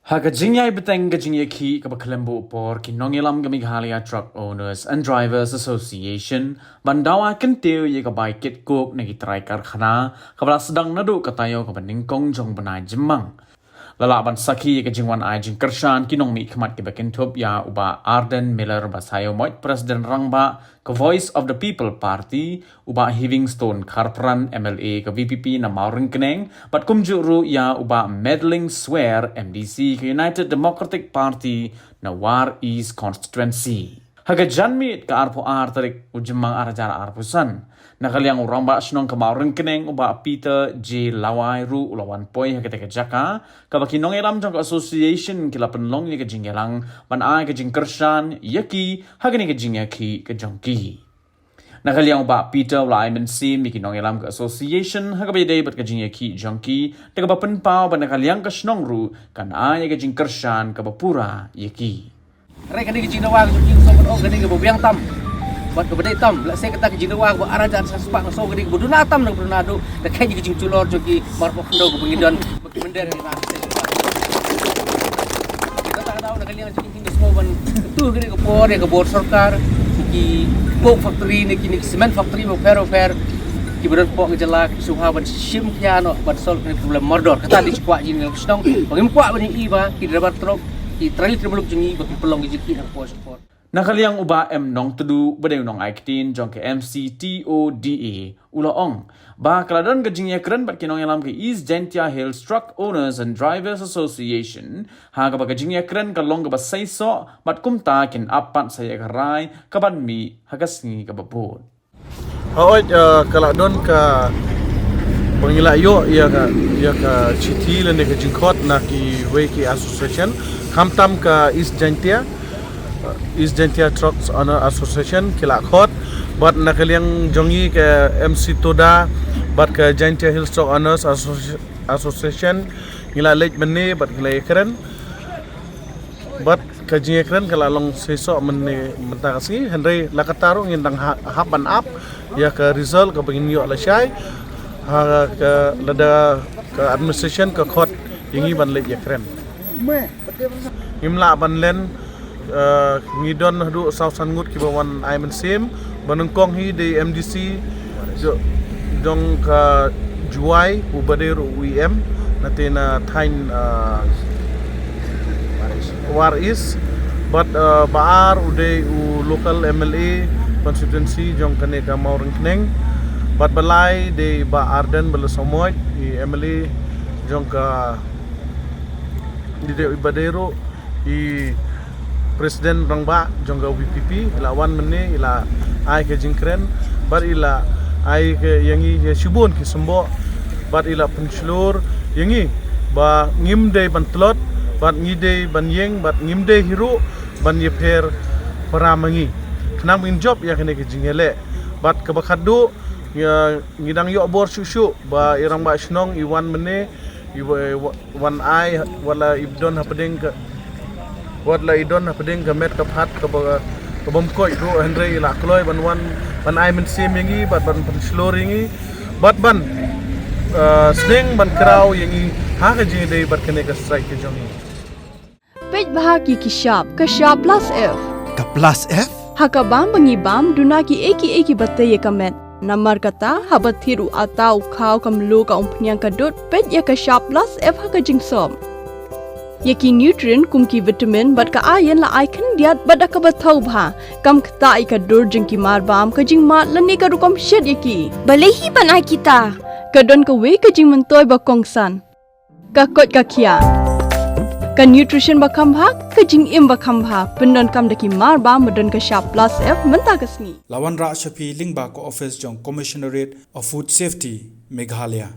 Hagajingyay beteng gajingya ki kabaklembo por kinongilam gamighalia Truck Owners and Drivers Association bandawa kenteu ye kabay kitkok nagitry karkhana kabala sedang nadu katayo kabaningkong jong banay jemang. Lalaban saki ye kajingwan ay jing kershan kinong mi khamat kibakintop ya uba Arden Miller basayo moit President Rangba ka Voice of the People Party uba Livingstone Karpran MLA ka VPP na Mauring Keneng bat kumjuru ya uba Meddling Swear MDC ka United Democratic Party na War East Constituency. Hagajanmit ka arpo artarik ujemang arajara arpusan. Nakaliang uramba sinong ka Mauring Keneng uba Peter J. Lawai ru ulawan poy hagateka jaka kabakinong elam jong association kila penlong ni kajing elang ban ay kajing kershan yaki hagani kajing yaki kajong ki. Nakaliang uba Peter ulai mensim ni kinong elam ka association hagabay bat kajing yaki jongki tagabapenpao ban nakaliang ka sinong ru kan ay kajing kershan kabapura yaki. Rek kani kecing dawang kecing sobat oh kani ke biang tam buat ke bedai tam la saya kata kecing dawang buat arajan saspak so kani ke buduna tam nak buduna do dak kai kecing culor joki marpo kendo ke pengidon bender ni nak kita tak tahu nak kalian kecing semua ban tu kani ke por ya ke bor sarkar ki coke factory ni kini cement factory mo fair ki beran pok ngejelak suha ban sim piano ban sol kani problem mordor kata di kuat jin snong bagi kuat ban iba ki dapat trok i trail termeluk jengi bagi pelong gijiki nak support. Nakaliang uba nong tedu badai nong aiktin jong ke MCTODA ulaong ba kaladan gajingya keren bat kinong elam ke East Gentia Hills Truck Owners and Drivers Association ha ka gajingya keren kalong ka basaiso bat kumta kin apat saya karai kaban mi hagasngi ka babot. Haoi kaladon ka pengilayo ya ka citi lende ke jingkot na ki weki association hamtam ka East Gentia Trucks Owner Association kila khot bat nakaliang jongi ke MC Toda bat ke Gentia Hills Truck Owners Association ngila lej mene bat ngila keren bat ke jinge keren kala long sesok mene mentakasi henry lakataro ngindang hapan up ya ke result ke bengin yo la syai ha ke lada ke administration ke khot ingi ban lej keren imla ban len ngidon hadu sausan ngut ki bawan aiman sim banengkong hi di MDC dong ka juai ubadir UEM natina thain War East but baar ude local MLA constituency jong kane ka Mauring Keneng but balai de ba Arden balasomoy i MLA jong ka di ibadero i Presiden Rangba jongga VPP lawan mene ila ai ke jingkren bar ila ai ke yangi ke shibun ki sembo bar ila pencelur yangi ba ngimde bantlot bat ngide ban yeng bat ngimde hiru ban yeper paramangi kenang min job ya kene ke jingele bat ke bakadu ngidang yo bor susu ba irang ba snong iwan mene wan ai wala ibdon hapedeng ke wala idon hapedeng ke met kaphat ke bomko itu Henry ila kloy ban ai men sim yangi bat ban penslor yangi bat ban sneng ban kraw yangi ha ke jing dei bat kene ke strike ke jongi pej bahagi ki sharp plus F ka plus F haka bam bangi bam duna ki eki batte ye kamet namar kata habat thiru atau khaw kamlu ka umpnyang kadut pej ya ka sharp plus F haka jingsom yaki nutrient kumki vitamin bat ka iron la icon diat bada ka bathau bha kam khta I ka dur jingki mar bam ka jing mat lani ka rukom shed yaki balehi banai kita ka don ka we ka jing mentoy ba kongsan ka kot ka khia ka nutrition ba khambha ka jing im ba khambha pendon kam daki mar bam modon ka sharp plus F menta kasni lawan ra shapi lingba ko office jong commissionerate of food safety Meghalaya